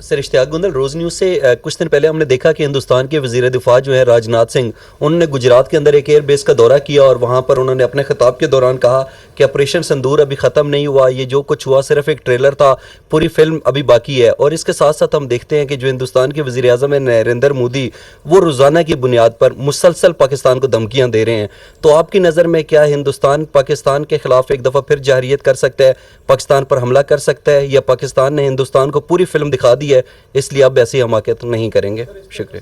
سر اشتیاق گندل، روز news سے کچھ دن پہلے ہم نے دیکھا کہ ہندوستان کے وزیر دفاع جو ہیں راجناتھ سنگھ، انہوں نے گجرات کے اندر ایک ایئر بیس کا دورہ کیا اور وہاں پر انہوں نے اپنے خطاب کے دوران کہا کہ آپریشن سندور ابھی ختم نہیں ہوا، یہ جو کچھ ہوا صرف ایک ٹریلر تھا، پوری فلم ابھی باقی ہے۔ اور اس کے ساتھ ساتھ ہم دیکھتے ہیں کہ جو ہندوستان کے وزیر اعظم ہیں نریندر مودی، وہ روزانہ کی بنیاد پر مسلسل پاکستان کو دھمکیاں دے رہے ہیں۔ تو آپ کی نظر میں کیا ہندوستان پاکستان کے خلاف ایک دفعہ پھر جارحیت کر سکتا ہے، پاکستان پر حملہ کر سکتا ہے، یا پاکستان نے ہندوستان کو پوری فلم دکھا دی ہے اس لیے اب ایسی حماقت نہیں کریں گے؟ شکریہ۔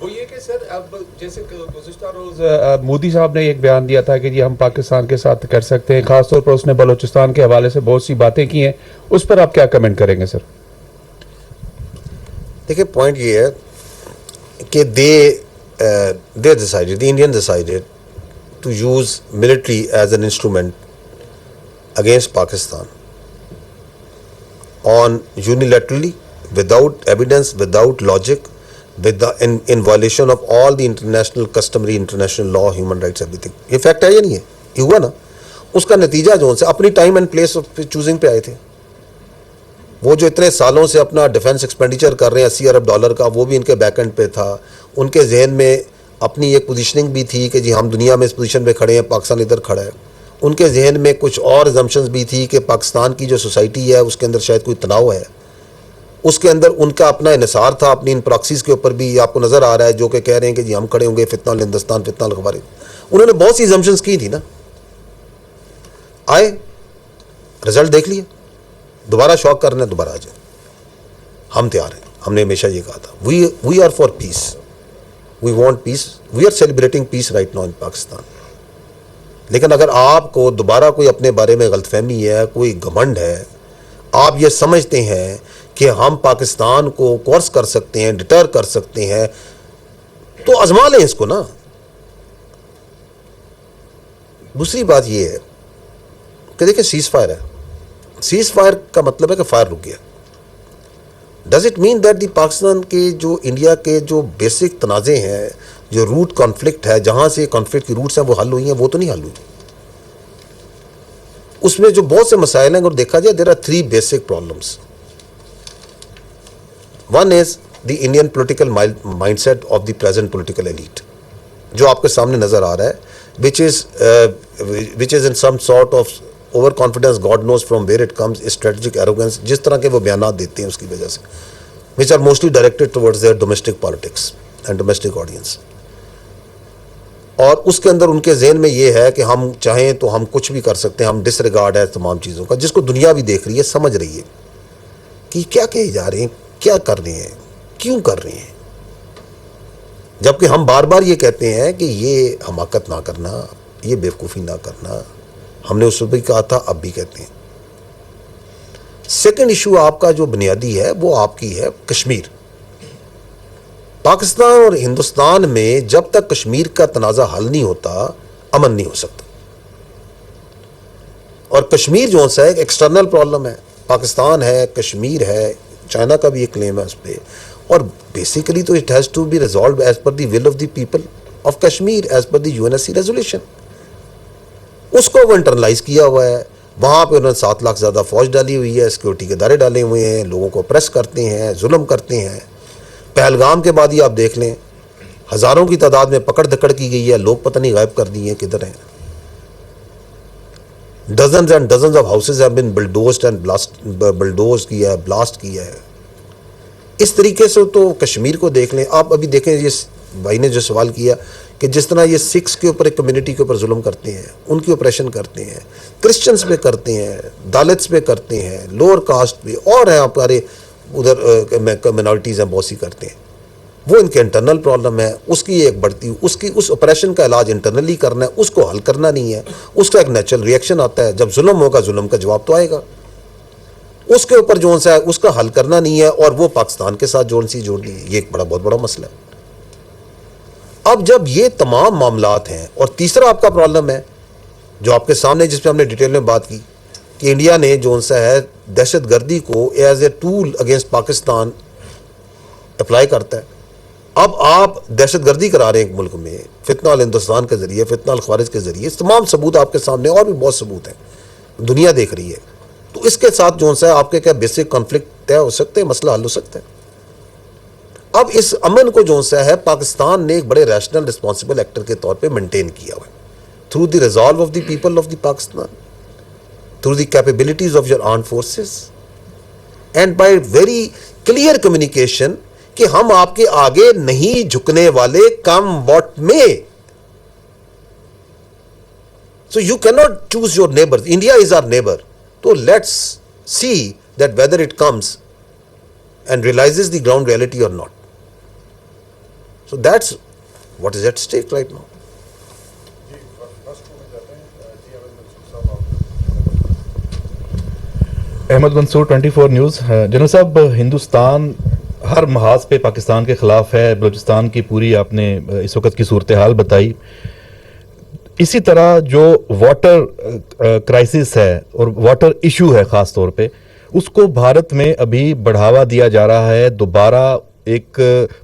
وہ یہ کہ سر اب جیسے گزشتہ روز مودی صاحب نے ایک بیان دیا تھا کہ جی ہم پاکستان کے ساتھ کر سکتے ہیں، خاص طور پر اس نے بلوچستان کے حوالے سے بہت سی باتیں کی ہیں، اس پر آپ کیا کمنٹ کریں گے سر؟ دیکھیں پوائنٹ یہ ہے کہ they decided, the Indians decided to use military as an instrument against Pakistan on unilaterally, without evidence, without logic, in violation of all the international customary international law, human rights, everything. یہ fact ہے یا نہیں ہے؟ یہ ہوا نا۔ اس کا نتیجہ جو ان سے اپنی time and place of choosing پہ آئے تھے۔ وہ جو اتنے سالوں سے اپنا ڈیفنس ایکسپینڈیچر کر رہے ہیں $80 ارب کا، وہ بھی ان کے بیک اینڈ پہ تھا۔ ان کے ذہن میں اپنی ایک پوزیشننگ بھی تھی کہ جی ہم دنیا میں اس پوزیشن پہ کھڑے ہیں، پاکستان ادھر کھڑا ہے۔ ان کے ذہن میں کچھ اور زمپشنز بھی تھی کہ پاکستان کی جو سوسائٹی ہے اس کے اندر شاید کوئی تناؤ ہے، اس کے اندر ان کا اپنا انحصار تھا اپنی ان پراکسیز کے اوپر بھی۔ آپ کو نظر آ رہا ہے جو کہ کہہ رہے ہیں کہ جی ہم کھڑے ہوں گے فتنہ الہندوستان، فتنہ الخوارج۔ انہوں نے بہت سی زمپشنز کی تھی نا، آئے رزلٹ دیکھ لیے، دوبارہ شوق کرنا ہے دوبارہ آ جائے۔ ہم تیار ہیں، ہم نے ہمیشہ یہ کہا تھا we are for peace, we want peace, we are celebrating peace right now in Pakistan. لیکن اگر آپ کو دوبارہ کوئی اپنے بارے میں غلط فہمی ہے، کوئی گھمنڈ ہے، آپ یہ سمجھتے ہیں کہ ہم پاکستان کو کورس کر سکتے ہیں، ڈٹر کر سکتے ہیں، تو آزما لیں اس کو نا۔ دوسری بات یہ ہے کہ دیکھیں سیز فائر ہے، سیز فائر کا مطلب ہے کہ فائر رک گیا۔ Does it mean that the Pakistan کے جو انڈیا کے جو بیسک تنازع ہیں، جو روٹ کانفلکٹ ہے، جہاں سے کانفلکٹ کی روٹس ہیں وہ حل ہوئی ہیں، وہ تو نہیں حل ہوئی۔ اس میں جو بہت سے مسائل ہیں اگر دیکھا جائے، there are 3 basic problems. One is the Indian political mind set of the present political elite, جو آپ کے سامنے نظر آ رہا ہے، which is in some sort of over confidence, God knows from where it comes, strategic arrogance, جس طرح کے وہ بیانات دیتے ہیں اس کی وجہ سے، which are mostly directed towards their domestic politics and domestic audience۔ اور اس کے اندر ان کے ذہن میں یہ ہے کہ ہم چاہیں تو ہم کچھ بھی کر سکتے ہیں، ہم ڈس ریگارڈ ہے تمام چیزوں کا، جس کو دنیا بھی دیکھ رہی ہے، سمجھ رہی ہے کہ کیا کہے جا رہے ہیں، کیا کر رہے ہیں، کیوں کر رہے ہیں۔ جبکہ ہم بار بار یہ کہتے ہیں کہ یہ حماقت نہ کرنا، یہ بیوقوفی نہ کرنا، ہم نے اس وقت بھی کہا تھا، اب بھی کہتے ہیں۔ سیکنڈ ایشو آپ کا جو بنیادی ہے وہ آپ کی ہے کشمیر۔ پاکستان اور ہندوستان میں جب تک کشمیر کا تنازع حل نہیں ہوتا، امن نہیں ہو سکتا۔ اور کشمیر جو ہے ایک ایکسٹرنل پرابلم ہے، پاکستان ہے، کشمیر ہے، چائنا کا بھی ایک کلیم ہے اس پہ، اور بیسیکلی تو it has to be resolved as per the will of the people of Kashmir, as per the UNSC resolution. اس کو وہ انٹرنلائز کیا ہوا ہے، وہاں پہ انہوں نے 7 لاکھ زیادہ فوج ڈالی ہوئی ہے، سیکورٹی کے ادارے ڈالے ہوئے ہیں، لوگوں کو پریس کرتے ہیں، ظلم کرتے ہیں۔ پہلگام کے بعد ہی آپ دیکھ لیں، ہزاروں کی تعداد میں پکڑ دھکڑ کی گئی ہے، لوگ پتہ نہیں غائب کر دیے ہیں، کدھر ہیں۔ Dozens and dozens of houses have been bulldozed and bulldoze کیا ہے، بلاسٹ کیا ہے۔ اس طریقے سے تو کشمیر کو دیکھ لیں آپ۔ ابھی دیکھیں یہ بھائی نے جو سوال کیا کہ جس طرح یہ سکھس کے اوپر، ایک کمیونٹی کے اوپر ظلم کرتے ہیں، ان کی اپریشن کرتے ہیں، کرسچنز پہ کرتے ہیں، دالتس پہ کرتے ہیں، لوور کاسٹ پہ، اور ہیں ہمارے ادھر منارٹیز ہیں بہت سی کرتے ہیں، وہ ان کے انٹرنل پرابلم ہے۔ اس کی ایک بڑھتی، اس اپریشن کا علاج انٹرنلی کرنا ہے، اس کو حل کرنا نہیں ہے۔ اس کا ایک نیچرل ریئیکشن آتا ہے، جب ظلم ہوگا ظلم کا جواب تو آئے گا، اس کے اوپر جو ہے اس کا حل کرنا نہیں ہے، اور وہ پاکستان کے ساتھ جوڑنی ہے۔ یہ ایک بہت بڑا مسئلہ ہے۔ اب جب یہ تمام معاملات ہیں، اور تیسرا آپ کا پرابلم ہے جو آپ کے سامنے، جس پہ ہم نے ڈیٹیل میں بات کی، کہ انڈیا نے جو ہے دہشت گردی کو as a tool against Pakistan apply کرتا ہے۔ اب آپ دہشت گردی کرا رہے ہیں ایک ملک میں، فتنہ الہندوستان کے ذریعے، فتنہ الخوارج کے ذریعے، تمام ثبوت آپ کے سامنے، اور بھی بہت ثبوت ہیں، دنیا دیکھ رہی ہے۔ تو اس کے ساتھ جو ہے آپ کے کیا بیسک کانفلکٹ طے ہو سکتے ہیں, مسئلہ حل ہو سکتا ہے. اب اس امن کو جو ہے پاکستان نے ایک بڑے ریشنل رسپانسبل ایکٹر کے طور پہ مینٹین کیا ہوا ہے through the resolve of the people of the Pakistan, through the capabilities of your arm forces, and by very clear communication کہ ہم آپ کے آگے نہیں جھکنے والے, کم واٹ میں. So you cannot choose your neighbors. India is our neighbor. So let's see that whether it comes and realizes the ground reality or not. So that's what is at stake right now. Ahmad Mansoor 24 news. General صاحب, ہندوستان ہر محاذ پہ پاکستان کے خلاف ہے. بلوچستان کی پوری آپ نے اس وقت کی صورتحال بتائی. اسی طرح جو واٹر کرائسس ہے اور واٹر ایشو ہے خاص طور پہ, اس کو بھارت میں ابھی بڑھاوا دیا جا رہا ہے. دوبارہ ایک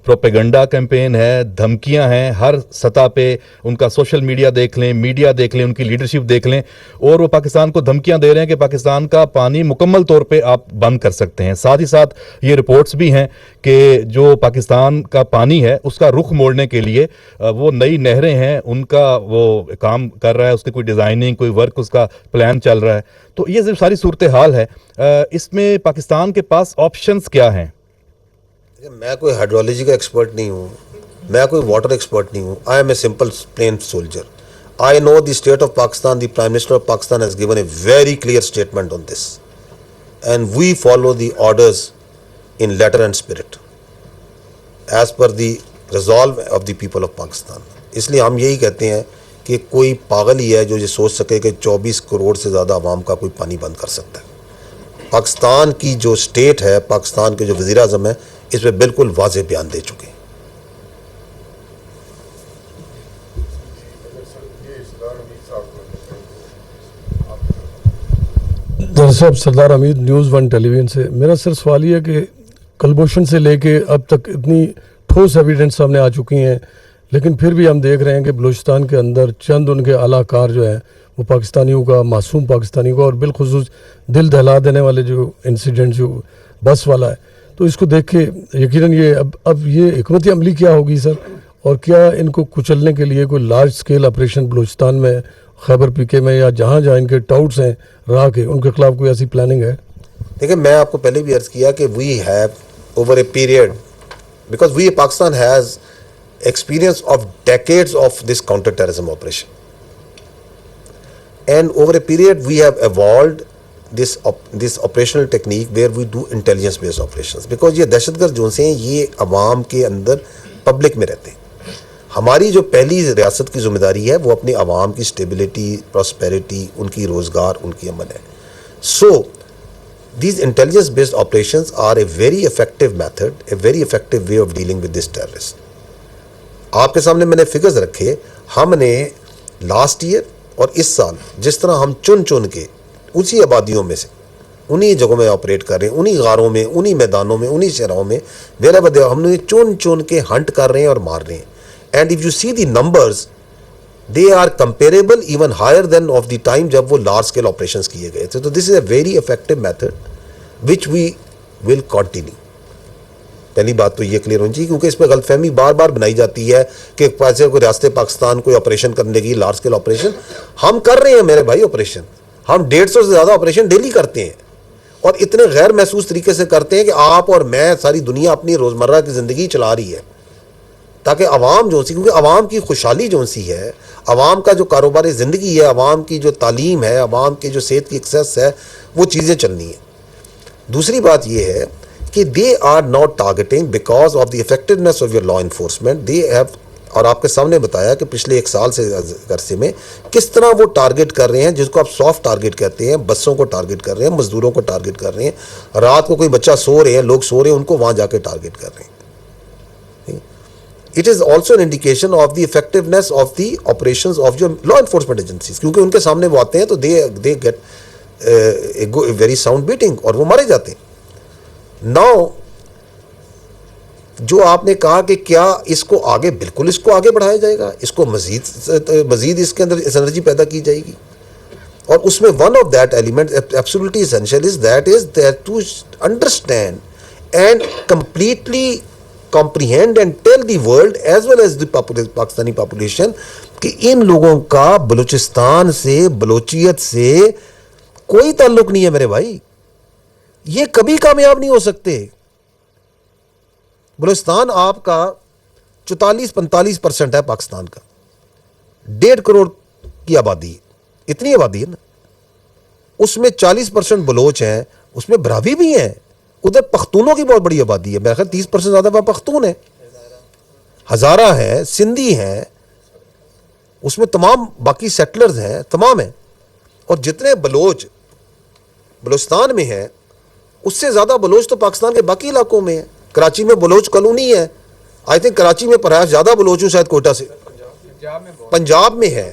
پروپیگنڈا کیمپین ہے, دھمکیاں ہیں ہر سطح پہ. ان کا سوشل میڈیا دیکھ لیں, میڈیا دیکھ لیں, ان کی لیڈرشپ دیکھ لیں, اور وہ پاکستان کو دھمکیاں دے رہے ہیں کہ پاکستان کا پانی مکمل طور پہ آپ بند کر سکتے ہیں. ساتھ ہی ساتھ یہ رپورٹس بھی ہیں کہ جو پاکستان کا پانی ہے اس کا رخ موڑنے کے لیے وہ نئی نہریں ہیں, ان کا وہ کام کر رہا ہے, اس کی کوئی ڈیزائننگ, کوئی ورک, اس کا پلان چل رہا ہے. تو یہ ساری صورتحال ہے. اس میں پاکستان کے پاس آپشنز کیا ہیں؟ میں کوئی ہائیڈرولوجی کا ایکسپرٹ نہیں ہوں, میں کوئی واٹر ایکسپرٹ نہیں ہوں. I am a simple plain soldier. I know the state of Pakistan. The prime minister of Pakistan has given a very clear statement on this, and we follow the orders in letter and spirit as per the resolve of the people of Pakistan. اس لیے ہم یہی کہتے ہیں کہ کوئی پاگل ہی ہے جو یہ سوچ سکے کہ 24 کروڑ سے زیادہ عوام کا کوئی پانی بند کر سکتا ہے. پاکستان کی جو اسٹیٹ ہے, پاکستان کے جو وزیر اعظم ہے, اس پہ بالکل واضح بیان دے چکے ہیں. صاحب, سردار حمید, نیوز 1 ٹیلی ویژن سے. میرا صرف سوال یہ ہے کہ کلبھوشن سے لے کے اب تک اتنی ٹھوس ایویڈنس سامنے آ چکی ہیں, لیکن پھر بھی ہم دیکھ رہے ہیں کہ بلوچستان کے اندر چند ان کے اعلیٰ کار جو ہیں وہ پاکستانیوں کا, معصوم پاکستانیوں کا, اور بالخصوص دل دہلا دینے والے جو انسیڈنٹ جو بس والا ہے, تو اس کو دیکھ کے یقیناً یہ اب یہ حکمت عملی کیا ہوگی سر؟ اور کیا ان کو کچلنے کے لیے کوئی لارج سکیل آپریشن بلوچستان میں, خیبر پی کے میں, یا جہاں جہاں ان کے ٹاؤٹس ہیں راہ کے, ان کے خلاف کوئی ایسی پلاننگ ہے؟ دیکھیں, میں آپ کو پہلے بھی عرض کیا کہ we have over a period, because we Pakistan has experience of decades of this counter terrorism operation, and over a period we have evolved this operational technique where we do intelligence based operations, because یہ دہشت گرد جو سے ہیں یہ عوام کے اندر public میں رہتے ہیں. ہماری جو پہلی ریاست کی ذمہ داری ہے وہ اپنے عوام کی اسٹیبلٹی, پراسپیرٹی, ان کی روزگار, ان کی امن ہے. سو these intelligence based operations are a very effective method, a very effective way of dealing with this terrorist. آپ کے سامنے میں نے فگرز رکھے. ہم نے لاسٹ ایئر اور اس سال جس طرح ہم چن کے اسی آبادیوں میں سے انہی جگہوں میں آپریٹ کر رہے ہیں, انہی غاروں میں, انہی میدانوں میں, انہی شہروں میں, ہم نے چن کے ہنٹ کر رہے ہیں اور مار رہے ہیں. And if you see the numbers, they are comparable even higher than of the time جب وہ لارج اسکیل آپریشنس کیے گئے تھے. تو this is a very effective method which we will continue. پہلی بات تو یہ کلیئر ہونی چاہیے, کیونکہ اس پہ غلط فہمی بار بار بنائی جاتی ہے کہ پیسے کوئی ریاست پاکستان کوئی آپریشن کرنے کی, لارج اسکیل آپریشن ہم کر رہے ہیں میرے بھائی. آپریشن ہم 150 سے زیادہ آپریشن ڈیلی کرتے ہیں, اور اتنے غیر محسوس طریقے سے کرتے ہیں کہ آپ اور میں, ساری دنیا اپنی روزمرہ کی زندگی چلا رہی ہے, تاکہ عوام جو سی, کیونکہ عوام کی خوشحالی جو سی ہے, عوام کا جو کاروباری زندگی ہے, عوام کی جو تعلیم ہے, عوام کی جو صحت کی ایکسیس ہے, وہ چیزیں چلنی ہیں. دوسری بات یہ ہے کہ they are not targeting because of the effectiveness of your law enforcement. They have, اور آپ کے سامنے بتایا کہ پچھلے 1 سال سے عرصے میں کس طرح وہ ٹارگٹ کر رہے ہیں, جس کو آپ سافٹ ٹارگٹ کہتے ہیں. بسوں کو ٹارگٹ کر رہے ہیں, مزدوروں کو ٹارگٹ کر رہے ہیں, رات کو کوئی بچہ سو رہے ہیں, لوگ سو رہے ہیں, ان کو وہاں جا کے ٹارگٹ کر رہے ہیں. It is also an indication of the effectiveness of the operations of your law enforcement agencies, کیونکہ ان کے سامنے وہ آتے ہیں تو they get a very sound beating, اور وہ مارے جاتے ہیں. ناؤ جو آپ نے کہا کہ کیا اس کو آگے, بالکل اس کو آگے بڑھایا جائے گا, اس کو مزید اس کے اندر انرجی پیدا کی جائے گی, اور اس میں one of that element absolutely essential is that to understand and completely comprehend and tell the world as well as the Pakistani population کہ ان لوگوں کا بلوچستان سے بلوچیت سے کوئی تعلق نہیں ہے میرے بھائی. یہ کبھی کامیاب نہیں ہو سکتے. بلوچستان آپ کا 44-45% ہے پاکستان کا, 1.5 کروڑ کی آبادی ہے, اتنی آبادی ہے نا, اس میں 40% بلوچ ہیں, اس میں براوی بھی ہیں, ادھر پختونوں کی بہت بڑی آبادی ہے, میرا خیال 30% زیادہ وہاں پختون ہیں, ہزارہ ہیں, سندھی ہیں, اس میں تمام باقی سیٹلرز ہیں, تمام ہیں. اور جتنے بلوچ بلوچستان میں ہیں اس سے زیادہ بلوچ تو پاکستان کے باقی علاقوں میں ہیں. کراچی میں بلوچ کالونی ہے, آئی تھنک کراچی میں پرہیز زیادہ بلوچ ہوں شاید کوئٹہ سے, پنجاب میں ہے.